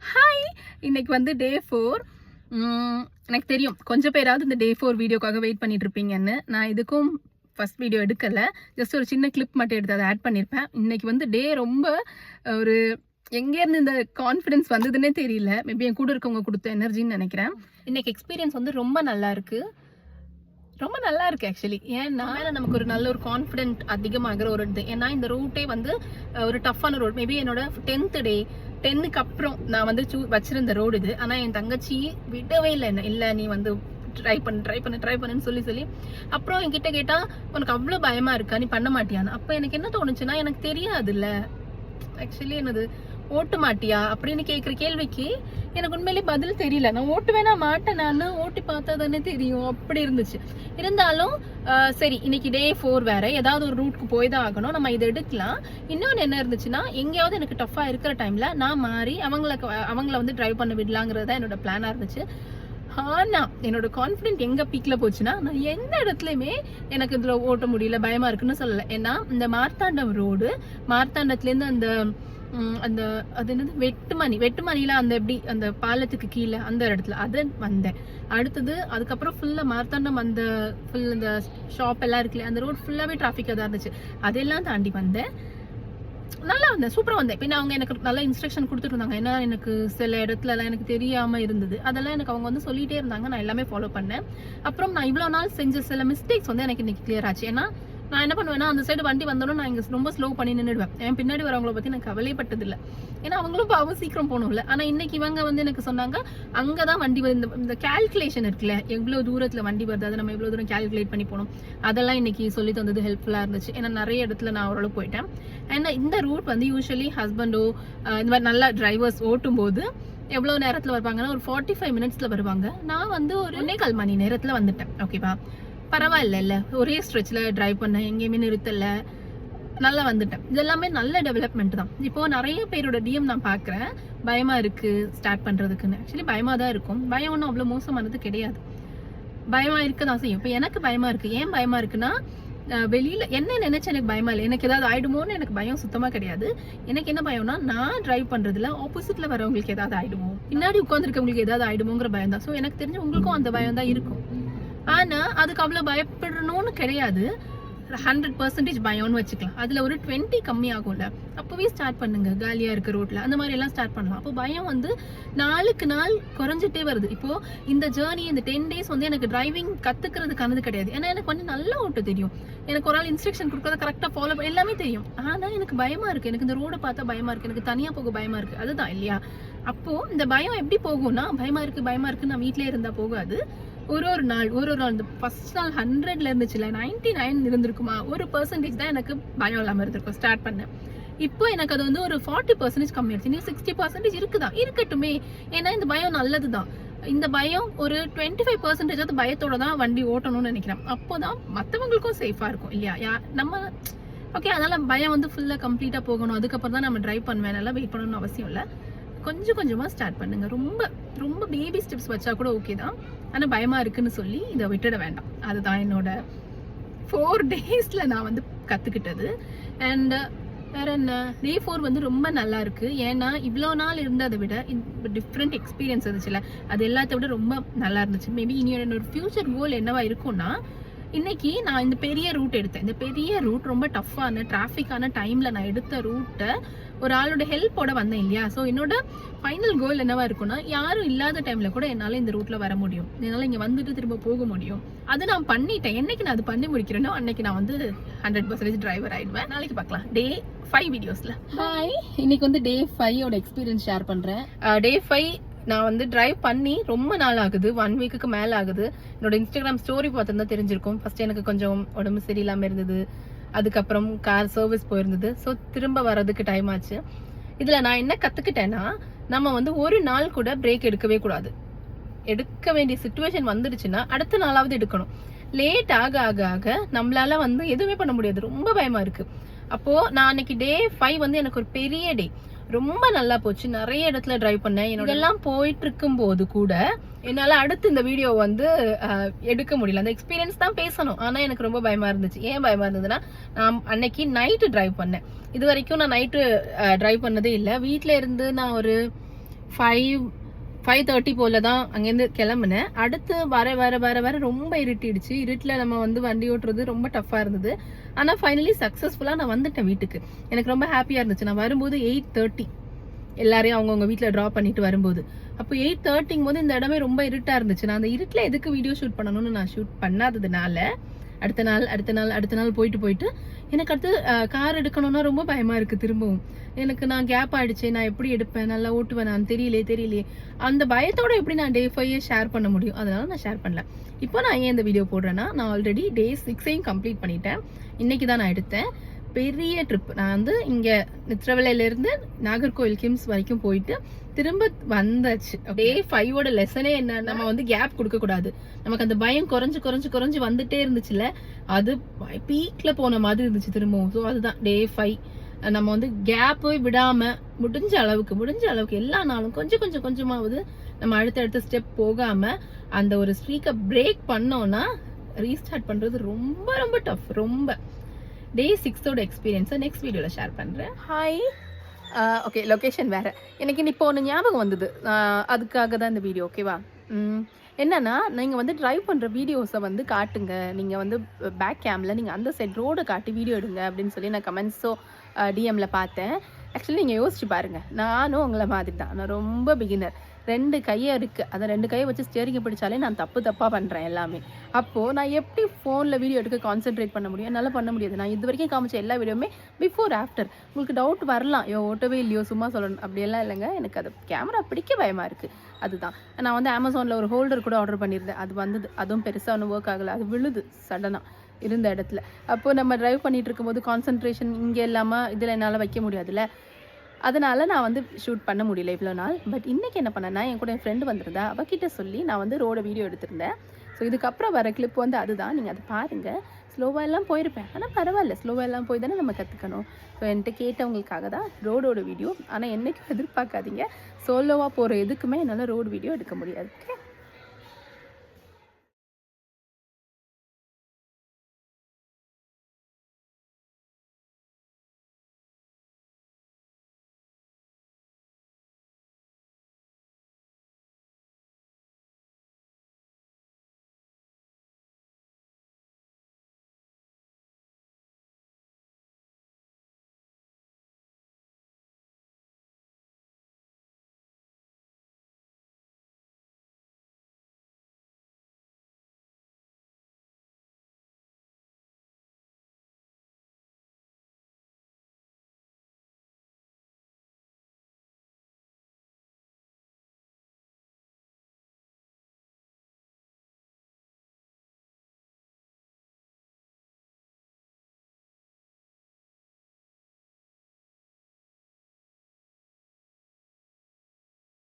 Hi, இன்னைக்கு வந்து டே 4. எனக்கு தெரியும் கொஞ்சம் பேராவது இந்த டே 4 வீடியோக்காக வெயிட் பண்ணிட்டு இருப்பீங்கன்னு. நான் இதுக்கும் ஃபர்ஸ்ட் வீடியோ எடுக்கல, ஜஸ்ட் ஒரு சின்ன கிளிப் மட்டும் எடுத்து அதை ஆட் பண்ணியிருப்பேன். இன்னைக்கு வந்து டே ரொம்ப ஒரு எங்கேருந்து இந்த கான்ஃபிடென்ஸ் வந்ததுன்னே தெரியல. மேபி என் கூட இருக்கவங்க கொடுத்த எனர்ஜின்னு நினைக்கிறேன். இன்னைக்கு எக்ஸ்பீரியன்ஸ் வந்து ரொம்ப நல்லா இருக்கு ஆக்சுவலி. ஏன்னா நமக்கு ஒரு நல்ல ஒரு கான்ஃபிடென்ட் அதிகமாகிற ஒரு இது. ஏன்னா இந்த ரூட்டே வந்து ஒரு டஃப்பான ரோடு. மேபி என்னோட 10th டே 10க்கு அப்புறம் நான் வந்து வச்சிருந்த ரோடு இது. ஆனா என் தங்கச்சி விடவே இல்லை என்ன, இல்லை நீ வந்து ட்ரை பண்ணுன்னு சொல்லி அப்புறம் என்கிட்ட கேட்டா உனக்கு அவ்வளவு பயமா இருக்கா, நீ பண்ண மாட்டியான்னு. அப்ப எனக்கு என்ன தோணுச்சுன்னா, எனக்கு தெரியாது இல்ல ஆக்சுவலி என்னது ஓட்ட மாட்டியா அப்படின்னு கேட்குற கேள்விக்கு எனக்கு உண்மையிலேயே பதில் தெரியல. நான் ஓட்டுவேனா மாட்டேன், நான் ஓட்டி பார்த்தா தானே தெரியும் அப்படி இருந்துச்சு. இருந்தாலும் சரி, இன்னைக்கு டே 4 வேற, ஏதாவது ஒரு ரூட்க்கு போய் தான் ஆகணும், நம்ம இதை எடுக்கலாம். இன்னொன்று என்ன இருந்துச்சுன்னா, எங்கேயாவது எனக்கு டஃபா இருக்கிற டைம்ல நான் மாறி அவங்கள வந்து டிரைவ் பண்ண விடலாங்கிறது தான் என்னோட பிளானா இருந்துச்சு. ஆனா என்னோட கான்ஃபிடென்ட் எங்க பீக்ல போச்சுன்னா, நான் எந்த இடத்துலயுமே எனக்கு இதுல ஓட்ட முடியல, பயமா இருக்குன்னு சொல்லல. ஏன்னா இந்த மார்த்தாண்டம் ரோடு, மார்த்தாண்டத்துல இருந்து அந்த அது என்னது வெட்டுமணில அந்த எப்படி அந்த பாலத்துக்கு கீழே அந்த இடத்துல அது வந்தேன். அடுத்தது அதுக்கப்புறம் ஃபுல்லா மார்த்தாண்டம் அந்த ஃபுல் இந்த ஷாப் எல்லாம் இருக்குல்ல, அந்த ரோடு ஃபுல்லாவே டிராஃபிக்கா தான் இருந்துச்சு. அதெல்லாம் தாண்டி வந்தேன், நல்லா வந்தேன், சூப்பரா வந்தேன். பின்ன அவங்க எனக்கு நல்லா இன்ஸ்ட்ரக்ஷன் கொடுத்துட்டு இருந்தாங்க. ஏன்னா எனக்கு சில இடத்துல எல்லாம் எனக்கு தெரியாம இருந்தது, அதெல்லாம் எனக்கு அவங்க வந்து சொல்லிட்டே இருந்தாங்க. நான் எல்லாமே ஃபாலோ பண்ணேன். அப்புறம் நான் இவ்வளவு நாள் செஞ்ச சில மிஸ்டேக்ஸ் வந்து எனக்கு இன்னைக்கு கிளியர் ஆச்சு. ஏன்னா நான் என்ன பண்ணுவேன்னா, அந்த சைடு வண்டி வந்தாலும் நான் இங்க ரொம்ப ஸ்லோ பண்ணி நின்றுடுவேன். என் பின்னாடி வரவங்கள பத்தி நான் கவலைப்பட்டது இல்லை. ஏன்னா அவங்களும் பாவம் சீக்கிரம் போகணும்ல. ஆனா இன்னைக்கு இவங்க வந்து எனக்கு சொன்னாங்க, அங்கதான் வண்டி இந்த கால்குலேஷன் இருக்குல்ல, எவ்வளவு தூரத்துல வண்டி வருது, அதை நம்ம எவ்வளவு தூரம் கால்குலேட் பண்ணி போகணும், அதெல்லாம் இன்னைக்கு சொல்லி தந்தது ஹெல்ப்ஃபுல்லா இருந்துச்சு. ஏன்னா நிறைய இடத்துல நான் ஓரளவு போயிட்டேன். ஏன்னா இந்த ரூட் வந்து யூஸ்வலி ஹஸ்பண்டோ இந்த மாதிரி நல்ல டிரைவர்ஸ் ஓட்டும் போது எவ்வளவு நேரத்துல வருவாங்கன்னா, ஒரு 45 மினிட்ஸ்ல வருவாங்க. நான் வந்து ஒரு 1.25 மணி நேரத்துல வந்துட்டேன். ஓகேவா, பரவாயில்ல இல்ல, ஒரே ஸ்ட்ரெச்ல டிரைவ் பண்ண, எங்கேயுமே நிறுத்தல, நல்லா வந்துட்டேன். இது எல்லாமே நல்ல டெவலப்மெண்ட் தான். இப்போ நிறைய பேரோட டிஎம் நான் பாக்குறேன், பயமா இருக்கு ஸ்டார்ட் பண்றதுக்குன்னு. ஆக்சுவலி பயமா தான் இருக்கும். பயம் ஒன்றும் அவ்வளவு மோசமானது கிடையாது. பயமா இருக்கதான் செய்யும். இப்போ எனக்கு பயமா இருக்கு. ஏன் பயமா இருக்குன்னா, வெளியில என்ன நினைச்சு எனக்கு பயமா இல்லை. எனக்கு ஏதாவது ஆயிடுமோன்னு எனக்கு பயம் சுத்தமா கிடையாது. எனக்கு என்ன பயம்னா, நான் டிரைவ் பண்றதுல ஆப்போசிட்ல வரவங்களுக்கு ஏதாவது ஆயிடுமோ, பின்னாடி உட்காந்துருக்கவங்களுக்கு ஏதாவது ஆயிடுமோங்கிற பயம் தான். ஸோ எனக்கு தெரிஞ்ச உங்களுக்கும் அந்த பயம் தான் இருக்கும். ஆனா அதுக்கு அவ்வளவு பயப்படணும்னு கிடையாது. 100% பயம்னு வச்சுக்கலாம். அதுல ஒரு 20 கம்மி ஆகும்ல, அப்பவே ஸ்டார்ட் பண்ணுங்க. காலியா இருக்க ரோட்ல அந்த மாதிரி எல்லாம் ஸ்டார்ட் பண்ணலாம். அப்போ பயம் வந்து நாளுக்கு நாள் குறைஞ்சிட்டே வருது. இப்போ இந்த ஜேர்னி, இந்த 10 days வந்து எனக்கு டிரைவிங் கத்துக்கிறதுக்கானது கிடையாது. ஏன்னா எனக்கு வந்து நல்லா ஓட்ட தெரியும். எனக்கு ஒரு ஆள் இன்ஸ்ட்ரக்ஷன் கொடுக்கறத கரெக்டா ஃபாலோ எல்லாமே தெரியும். ஆனா எனக்கு பயமா இருக்கு. எனக்கு இந்த ரோட பார்த்தா பயமா இருக்கு, எனக்கு தனியா போக பயமா இருக்கு. அதுதான் இல்லையா? அப்போ இந்த பயம் எப்படி போகும்னா, பயமா இருக்கு நான் வீட்லயே இருந்தா போகாது. ஒரு நாள் இந்த ஃபர்ஸ்ட் நாள் 100ல இருந்துச்சுல, 99 இருந்திருக்குமா, 1% தான் எனக்கு பயம் இல்லாம இருந்திருக்கும் ஸ்டார்ட் பண்ண. இப்போ எனக்கு அது வந்து ஒரு 40% கம்மியாச்சு. நீ 60% இருக்குதான், இருக்கட்டுமே. ஏன்னா இந்த பயம் நல்லதுதான். இந்த பயம் ஒரு 25% பயத்தோட தான் வண்டி ஓட்டணும்னு நினைக்கிறேன். அப்போதான் மற்றவங்களுக்கும் சேஃபா இருக்கும் இல்லையா? நம்ம ஓகே, அதனால பயம் வந்து ஃபுல்லா கம்ப்ளீட்டா போகணும், அதுக்கப்புறம் தான் நம்ம டிரைவ் பண்ணுவேன், நல்லா வெயிட் பண்ணணும்னு அவசியம் இல்லை. கொஞ்சம் கொஞ்சமா ஸ்டார்ட் பண்ணுங்க. ரொம்ப ரொம்ப பேபி ஸ்டெப்ஸ் வச்சா கூட ஓகே தான். ஆனா பயமா இருக்குன்னு சொல்லி இதை விட்டுட வேண்டாம். அதுதான் என்னோட 4 daysல நான் வந்து கத்துக்கிட்டது. அண்ட் வேற என்ன, டே 4 வந்து ரொம்ப நல்லா இருக்கு. ஏன்னா இவ்வளோ நாள் இருந்ததை விட டிஃப்ரெண்ட் எக்ஸ்பீரியன்ஸ் இருந்துச்சுல, அது எல்லாத்த விட ரொம்ப நல்லா இருந்துச்சு. மேபி இனி என்னோட ஃபியூச்சர் கோல் என்னவா இருக்கும்னா, இன்னைக்கு நான் இந்த பெரிய ரூட் எடுத்தேன். இந்த பெரிய ரூட் ரொம்ப டஃப்பான டிராஃபிக்கான டைம்ல நான் எடுத்த ரூட்டை ஒரு ஆளோட ஹெல்ப்போட வந்தேன் இல்லையா? ஸோ என்னோட ஃபைனல் கோல் என்னவா இருக்கும்னா, யாரும் இல்லாத டைம்ல கூட என்னால இந்த ரூட்ல வர முடியும், என்னால இங்க வந்துட்டு திரும்ப போக முடியும். அது நான் பண்ணிட்டேன். என்னைக்கு நான் அது பண்ணி முடிக்கிறேனோ அன்னைக்கு நான் வந்து 100% டிரைவர் ஆயிடுவேன். நாளைக்கு பார்க்கலாம் டே 5 வீடியோஸ்ல. ஹாய், இன்னைக்கு வந்து டே 5 எக்ஸ்பீரியன்ஸ் ஷேர் பண்றேன். டே 5 நான் வந்து டிரைவ் பண்ணி ரொம்ப நாள் ஆகுது, 1 வீக்குக்கு மேல ஆகுது. என்னோட இன்ஸ்டாகிராம் ஸ்டோரி பார்த்துருந்தா தெரிஞ்சிருக்கும். ஃபர்ஸ்ட் எனக்கு கொஞ்சம் உடம்பு சரியில்லாம இருந்தது, அதுக்கப்புறம் கார் சர்வீஸ் போயிருந்தது. ஸோ திரும்ப வர்றதுக்கு டைம் ஆச்சு. இதுல நான் என்ன கத்துக்கிட்டேன்னா, நம்ம வந்து ஒரு நாள் கூட பிரேக் எடுக்கவே கூடாது. எடுக்க வேண்டிய சிச்சுவேஷன் வந்துடுச்சுன்னா அடுத்த நாளாவது எடுக்கணும். லேட் ஆக ஆக ஆக நம்மளால வந்து எதுவுமே பண்ண முடியாது. ரொம்ப பயமா இருக்கு. அப்போ நான் அன்னைக்கு டே 5 வந்து எனக்கு ஒரு பெரிய டே, ரொம்ப நல்லா போச்சு. நிறைய இடத்துல டிரைவ் பண்ணேன். இதெல்லாம் போயிட்டு இருக்கும் போது கூட என்னால அடுத்து இந்த வீடியோ வந்து எடுக்க முடியல. அந்த எக்ஸ்பீரியன்ஸ் தான் பேசணும். ஆனா எனக்கு ரொம்ப பயமா இருந்துச்சு. ஏன் பயமா இருந்ததுன்னா, நான் அன்னைக்கு நைட்டு டிரைவ் பண்ணேன். இது வரைக்கும் நான் நைட்டு டிரைவ் பண்ணதே இல்லை. வீட்டுல இருந்து நான் ஒரு 5:30 போல தான் அங்கேருந்து கிளம்புனேன். அடுத்து வர வர வர வர ரொம்ப இருட்டிடுச்சு. இருட்டில் நம்ம வந்து வண்டி ஓட்டுறது ரொம்ப டஃப்பாக இருந்தது. ஆனால் ஃபைனலி சக்ஸஸ்ஃபுல்லாக நான் வந்துட்டேன் வீட்டுக்கு. எனக்கு ரொம்ப ஹாப்பியாக இருந்துச்சு. நான் வரும்போது 8:30 எல்லாரையும் அவங்கவுங்க வீட்டில் ட்ராப் பண்ணிட்டு வரும்போது. அப்போ 8:30 போது இந்த இடமே ரொம்ப இருட்டாக இருந்துச்சு. நான் அந்த இருட்டில் எதுக்கு வீடியோ ஷூட் பண்ணணும்னு நான் ஷூட் பண்ணாததுனால அடுத்த நாள் போயிட்டு எனக்கு அடுத்து கார் எடுக்கணும்னா ரொம்ப பயமா இருக்கு. திரும்பவும் எனக்கு நான் கேப் ஆயிடுச்சு, நான் எப்படி எடுப்பேன், நல்லா ஓட்டுவேன், நான் தெரியலையே அந்த பயத்தோட எப்படி நான் டே 5 ஷேர் பண்ண முடியும்? அதனால நான் ஷேர் பண்ணல. இப்போ நான் ஏன் இந்த வீடியோ போடுறேன்னா, நான் ஆல்ரெடி டே 6 கம்ப்ளீட் பண்ணிட்டேன். இன்னைக்கு தான் நான் எடுத்தேன். பெரிய ட்ரிப். நான் வந்து இங்க நித்ரவலையில நாகர்கோவில் கிம்ஸ் வரைக்கும் போயிட்டு திரும்ப வந்தாச்சு. டே 5 லெசனே என்ன, நம்ம வந்து கேப் கொடுக்க கூடாது. நமக்கு அந்த பயம் குறைஞ்சு வந்துட்டே இருந்துச்சுல்ல, அது பீக்ல போன மாதிரி இருந்துச்சு திரும்பவும். ஸோ அதுதான் டே 5. நம்ம வந்து கேப் விடாம முடிஞ்ச அளவுக்கு எல்லா நாளும் கொஞ்சமாவது நம்ம அடுத்த ஸ்டெப் போகாம அந்த ஒரு ஸ்ட்ரீக்கை பிரேக் பண்ணோம்னா ரீஸ்டார்ட் பண்றது ரொம்ப ரொம்ப டஃப். ரொம்ப டே 6 எக்ஸ்பீரியன்ஸை நெக்ஸ்ட் வீடியோல ஷேர் பண்றேன். ஹாய். ஓகே, லொக்கேஷன் வேற. எனக்கு இப்போ ஒன்று ஞாபகம் வந்தது, அதுக்காக தான் இந்த வீடியோ. ஓகேவா? என்னன்னா, நீங்கள் வந்து ட்ரைவ் பண்ணுற வீடியோஸை வந்து காட்டுங்க, நீங்கள் வந்து பேக் கேமில் நீங்கள் அந்த சைட் ரோடை காட்டி வீடியோ எடுங்க அப்படின்னு சொல்லி நான் கமெண்ட்ஸோ டிஎம்ல பார்த்தேன். ஆக்சுவலி நீங்கள் யோசிச்சு பாருங்கள், நானும் உங்களை மாதிரி தான். நான் ரொம்ப பிகினர். 2 கையை இருக்குது, அதை 2 கையை வச்சு ஸ்டியரிங்கை பிடிச்சாலே நான் தப்பாக பண்ணுறேன் எல்லாமே. அப்போது நான் எப்படி ஃபோனில் வீடியோ எடுக்க கான்சென்ட்ரேட் பண்ண முடியும்? என்னால் பண்ண முடியாது. நான் இது வரைக்கும் காமிச்ச எல்லா வீடியோவுமே பிஃபோர் ஆஃப்டர். உங்களுக்கு டவுட் வரலாம், ஓட்டவே இல்லையோ சும்மா சொல்லணும், அப்படியெல்லாம் இல்லைங்க. எனக்கு அது கேமரா பிடிக்க பயமாக இருக்குது. அதுதான் நான் வந்து அமேசானில் ஒரு ஹோல்டர் கூட ஆர்டர் பண்ணியிருந்தேன். அது வந்தது, அதுவும் பெருசாக ஒன்றும் ஒர்க் ஆகலை. அது விழுது சடனாக இருந்த இடத்துல. அப்போது நம்ம ட்ரைவ் பண்ணிகிட்டு இருக்கும்போது கான்சன்ட்ரேஷன் இங்கே இல்லாமல் இதில் என்னால் வைக்க முடியாதுல்ல. அதனால் நான் வந்து ஷூட் பண்ண முடியல இவ்வளோ நாள். பட் இன்றைக்கி என்ன பண்ணேன்னா, என் கூட என் ஃப்ரெண்டு வந்திருந்தா, அவகிட்ட சொல்லி நான் வந்து ரோட வீடியோ எடுத்திருந்தேன். ஸோ இதுக்கப்புறம் வர கிளிப் வந்து அதுதான். நீங்கள் அதை பாருங்கள். ஸ்லோவாக எல்லாம் போயிருப்பேன், ஆனால் பரவாயில்ல, ஸ்லோவாக எல்லாம் போய் தானே நம்ம கற்றுக்கணும். ஸோ என்கிட்ட கேட்டவங்களுக்காக தான் ரோடோட வீடியோ. ஆனால் என்றைக்கும் எதிர்பார்க்காதீங்க, சோலோவாக போகிற எதுக்குமே என்னால் ரோடு வீடியோ எடுக்க முடியாது. ஓகே.